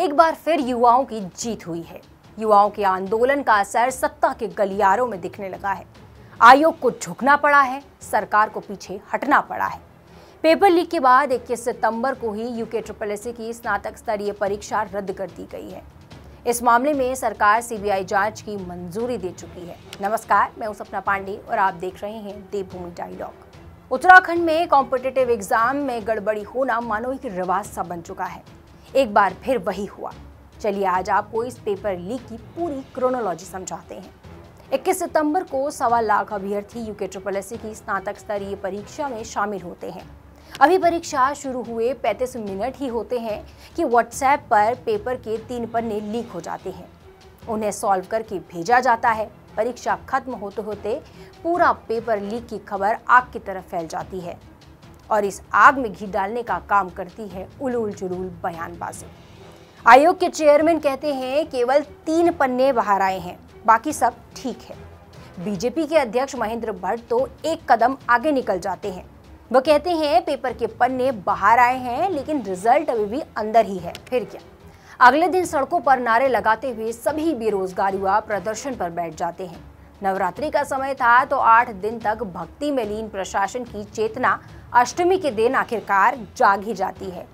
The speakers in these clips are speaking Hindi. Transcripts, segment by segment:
एक बार फिर युवाओं की जीत हुई है। युवाओं के आंदोलन का असर सत्ता के गलियारों में दिखने लगा है। आयोग को झुकना पड़ा है, सरकार को पीछे हटना पड़ा है। पेपर लीक के बाद 21 सितंबर को ही यूके की स्नातक स्तरीय परीक्षा रद्द कर दी गई है। इस मामले में सरकार सीबीआई जांच की मंजूरी दे चुकी है। नमस्कार, मैं हूं सपना पांडे और आप देख रहे हैं देवभूमि डायलॉग। उत्तराखंड में कॉम्पिटिटिव एग्जाम में गड़बड़ी होना मानो एक रिवाज सा बन चुका है। एक बार फिर वही हुआ। चलिए आज आपको इस पेपर लीक की पूरी क्रोनोलॉजी समझाते हैं। 21 सितंबर को 1.25 लाख अभ्यर्थी यूके की स्नातक स्तरीय परीक्षा में शामिल होते हैं। अभी परीक्षा शुरू हुए 35 मिनट ही होते हैं कि व्हाट्सएप पर पेपर के 3 पन्ने लीक हो जाते हैं। उन्हें सॉल्व करके भेजा जाता है। परीक्षा खत्म होते होते पूरा पेपर लीक की खबर आग की तरफ फैल जाती है और इस आग में घी डालने का काम करती है उलूल जुलूल बयानबाजी। आयोग के चेयरमैन कहते हैं केवल 3 पन्ने बाहर आए हैं, बाकी सब ठीक है। बीजेपी के अध्यक्ष महेंद्र भट्ट तो एक कदम आगे निकल जाते हैं। वो कहते हैं पेपर के पन्ने बाहर आए हैं लेकिन रिजल्ट अभी भी अंदर ही है। फिर क्या? अगले दिन सड़कों पर नारे लगाते हुए सभी बेरोजगार युवा प्रदर्शन पर बैठ जाते हैं। नवरात्रि का समय था तो 8 दिन तक भक्ति में लीन प्रशासन की चेतना अष्टमी के दिन आखिरकार जाग ही जाती है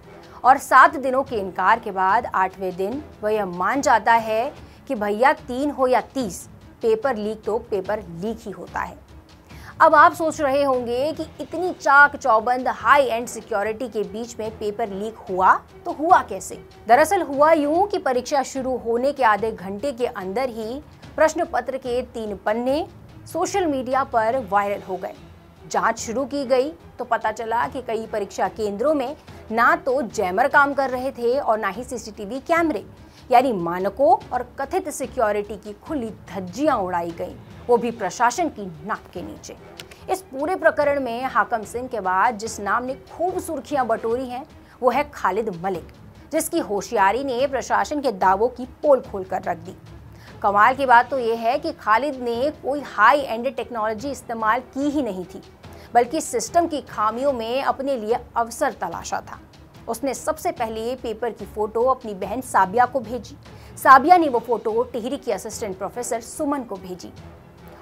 और 7 दिनों के इनकार के बाद 8वें दिन वह यह मान जाता है कि भैया 3 हो या 30, पेपर लीक तो पेपर लीक ही होता है। अब आप सोच रहे होंगे कि इतनी चाक चौबंद हाई एंड सिक्योरिटी के बीच में पेपर लीक हुआ तो हुआ कैसे? दरअसल हुआ यूं कि परीक्षा शुरू होने के आधे घंटे के अंदर ही प्रश्न पत्र के 3 पन्ने सोशल मीडिया पर वायरल हो गए। जांच शुरू की गई तो पता चला कि कई परीक्षा केंद्रों में ना तो जैमर काम कर रहे थे और ना ही सीसीटीवी कैमरे, यानी मानकों और कथित सिक्योरिटी की खुली धज्जियां उड़ाई गईं, वो भी प्रशासन की नाक के नीचे। इस पूरे प्रकरण में हाकम सिंह के बाद जिस नाम ने खूब सुर्खियां बटोरी हैं वो है खालिद मलिक, जिसकी होशियारी ने प्रशासन के दावों की पोल खोल कर रख दी। कमाल की बात तो ये है कि खालिद ने कोई हाई एंड टेक्नोलॉजी इस्तेमाल की ही नहीं थी, बल्कि सिस्टम की खामियों में अपने लिए अवसर तलाशा था। उसने सबसे पहले पेपर की फोटो अपनी बहन साबिया को भेजी। साबिया ने वो फोटो टिहरी की असिस्टेंट प्रोफेसर सुमन को भेजी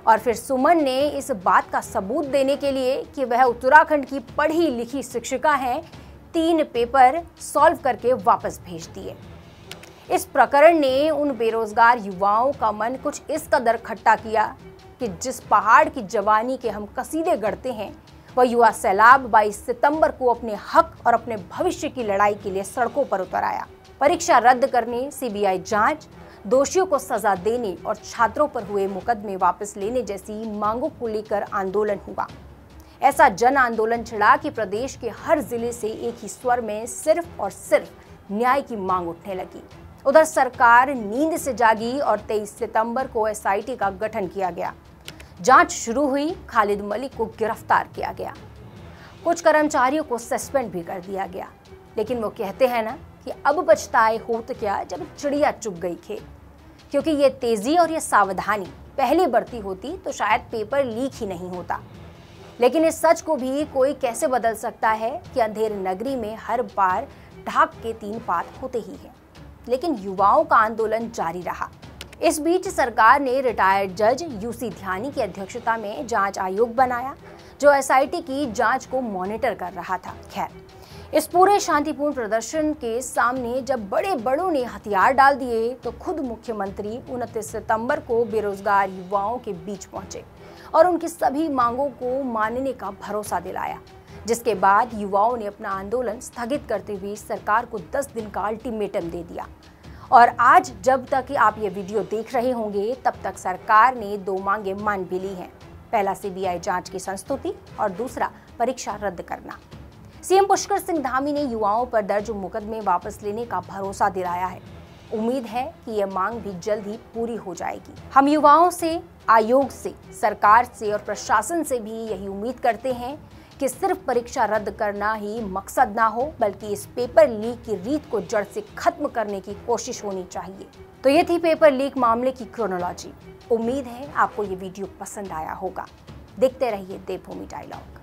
और फिर सुमन ने इस बात का सबूत देने के लिए कि वह उत्तराखंड की पढ़ी लिखी शिक्षिका हैं, 3 पेपर सॉल्व करके वापस भेज दिए। इस प्रकरण ने उन बेरोजगार युवाओं का मन कुछ इस कदर खट्टा किया कि जिस पहाड़ की जवानी के हम कसीदे गढ़ते हैं, वह युवा सैलाब 22 सितंबर को अपने हक और अपने भविष्य की लड़ाई के लिए सड़कों पर उतर आया। परीक्षा रद्द करने, सीबीआई जांच, दोषियों को सजा देने और छात्रों पर हुए मुकदमे वापस लेने जैसी मांगों को लेकर आंदोलन हुआ। ऐसा जन आंदोलन छिड़ा कि प्रदेश के हर जिले से एक ही स्वर में सिर्फ और सिर्फ न्याय की मांग उठने लगी। उधर सरकार नींद से जागी और 23 सितंबर को एसआईटी का गठन किया गया। जांच शुरू हुई, खालिद मलिक को गिरफ्तार किया गया, कुछ कर्मचारियों को सस्पेंड भी कर दिया गया। लेकिन वो कहते हैं ना कि अब पछताए होत क्या जब चिड़िया चुग गई खेत, क्योंकि ये तेजी और ये सावधानी पहले बरती होती तो शायद पेपर लीक ही नहीं होता। लेकिन इस सच को भी कोई कैसे बदल सकता है कि अंधेर नगरी में हर बार ढाक के 3 पात होते ही हैं। लेकिन युवाओं का आंदोलन जारी रहा। इस बीच सरकार ने रिटायर्ड जज यूसी ध्यानी की अध्यक्षता में जांच आयोग बनाया जो एसआईटी की जांच को मॉनिटर कर रहा था। खैर, इस पूरे शांतिपूर्ण प्रदर्शन के सामने जब बड़े बड़ों ने हथियार डाल दिए तो खुद मुख्यमंत्री 29 सितंबर को बेरोजगार युवाओं के बीच पहुंचे और उनकी सभी मांगों को मानने का भरोसा दिलाया, जिसके बाद युवाओं ने अपना आंदोलन स्थगित करते हुए सरकार को 10 दिन का अल्टीमेटम दे दिया। और आज जब तक आप ये वीडियो देख रहे होंगे तब तक सरकार ने 2 मांगे मान भी ली हैं। पहला सीबीआई जांच की संस्तुति और दूसरा परीक्षा रद्द करना। सीएम पुष्कर सिंह धामी ने युवाओं पर दर्ज मुकदमे वापस लेने का भरोसा दिलाया है। उम्मीद है कि यह मांग भी जल्द ही पूरी हो जाएगी। हम युवाओं से, आयोग से, सरकार से और प्रशासन से भी यही उम्मीद करते हैं कि सिर्फ परीक्षा रद्द करना ही मकसद ना हो, बल्कि इस पेपर लीक की रीत को जड़ से खत्म करने की कोशिश होनी चाहिए। तो ये थी पेपर लीक मामले की क्रोनोलॉजी। उम्मीद है आपको ये वीडियो पसंद आया होगा। देखते रहिए देवभूमि डायलॉग।